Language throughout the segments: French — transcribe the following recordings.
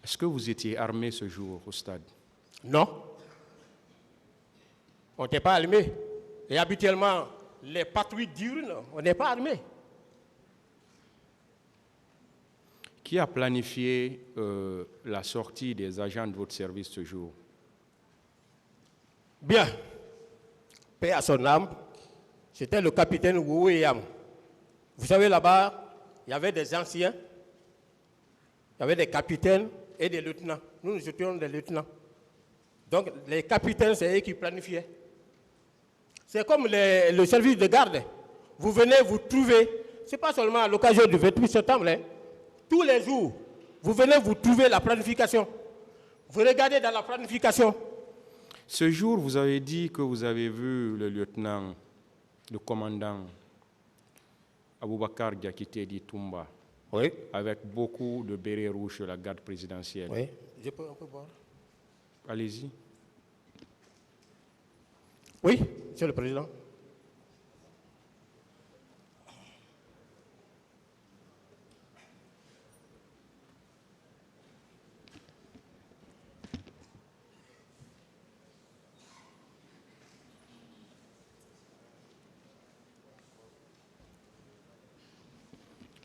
Est-ce que vous étiez armé ce jour au stade? Non. On n'était pas armé. Et habituellement, les patrouilles diurnes, on n'est pas armé. Qui a planifié la sortie des agents de votre service ce jour? Bien. Paix à son âme. C'était le capitaine Wouéam. Vous savez, là-bas, il y avait des anciens, il y avait des capitaines et des lieutenants. Nous étions des lieutenants. Donc, les capitaines, c'est eux qui planifiaient. C'est comme le service de garde. Vous venez, vous trouvez, ce n'est pas seulement à l'occasion du 28 septembre, hein. Tous les jours, vous venez, vous trouvez la planification. Vous regardez dans la planification. Ce jour, vous avez dit que vous avez vu le lieutenant, le commandant Aboubakar Diakité Toumba, oui, avec beaucoup de bérets rouges de la garde présidentielle. Oui, je peux un peu boire. Allez-y. Oui, Monsieur le Président.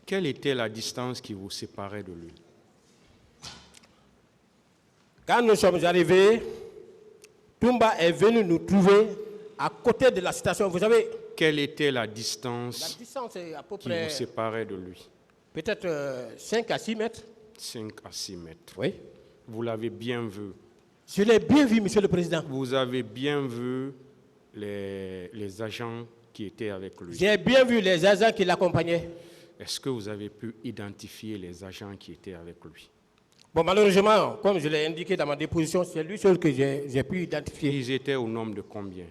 Quelle était la distance qui vous séparait de lui? Quand nous sommes arrivés, Toumba est venu nous trouver à côté de la station. Vous savez, quelle était la distance est à peu qui près vous séparait de lui? Peut-être 5 à 6 mètres. 5 à 6 mètres. Oui. Vous l'avez bien vu? Je l'ai bien vu, Monsieur le Président. Vous avez bien vu les agents qui étaient avec lui? J'ai bien vu les agents qui l'accompagnaient. Est-ce que vous avez pu identifier les agents qui étaient avec lui? Bon, malheureusement, comme je l'ai indiqué dans ma déposition, c'est lui seul que j'ai pu identifier. Ils étaient au nombre de combien?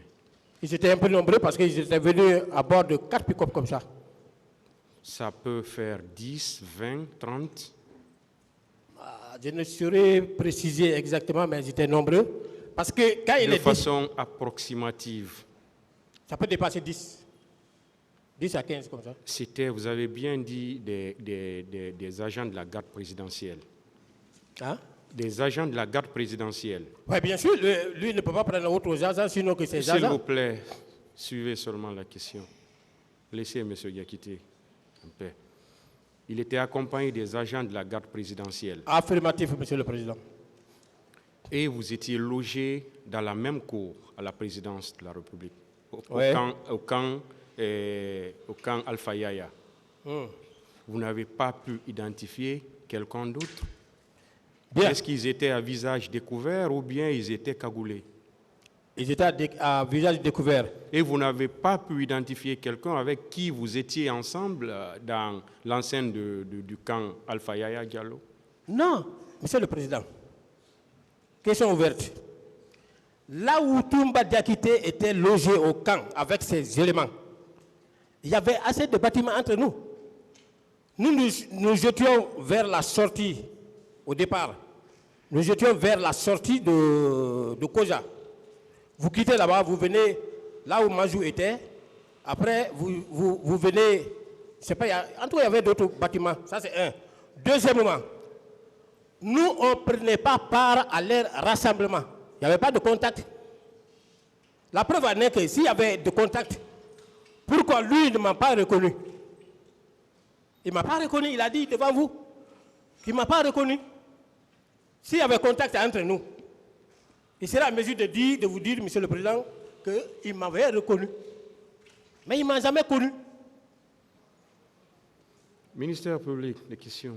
Ils étaient un peu nombreux parce qu'ils étaient venus à bord de 4 pick-up comme ça. Ça peut faire 10, 20, 30? Je ne saurais préciser exactement, mais ils étaient nombreux. Parce que quand il est de façon approximative. Ça peut dépasser 10. 10 à 15 comme ça. C'était, vous avez bien dit, des agents de la garde présidentielle. Hein? Des agents de la garde présidentielle. Oui, bien sûr, lui ne peut pas prendre autres agents, sinon que ses agents. S'il vous plaît, suivez seulement la question. Laissez M. Diakité en paix. Il était accompagné des agents de la garde présidentielle. Affirmatif, Monsieur le Président. Et vous étiez logé dans la même cour à la présidence de la République, au camp Alpha Yaya. Vous n'avez pas pu identifier quelqu'un d'autre? Est-ce qu'ils étaient à visage découvert ou bien ils étaient cagoulés? Ils étaient à visage découvert. Et vous n'avez pas pu identifier quelqu'un avec qui vous étiez ensemble dans l'enceinte du camp Alpha Yaya Diallo? Non, Monsieur le Président. Question ouverte. Là où Toumba Diakité était logé au camp avec ses éléments, il y avait assez de bâtiments entre nous. Nous étions vers la sortie, au départ. Nous étions vers la sortie de Koja. Vous quittez là-bas, vous venez là où Majou était. Après, vous venez, je sais pas, en tout cas, il y avait d'autres bâtiments. Ça, c'est un. Deuxièmement, nous, on ne prenait pas part à leur rassemblement. Il n'y avait pas de contact. La preuve en est que s'il y avait de contact, pourquoi lui ne m'a pas reconnu? Il ne m'a pas reconnu, il a dit devant vous qu'il ne m'a pas reconnu. S'il y avait contact entre nous, il serait en mesure de vous dire, Monsieur le Président, qu'il m'avait reconnu. Mais il ne m'a jamais connu. Ministère public, des questions.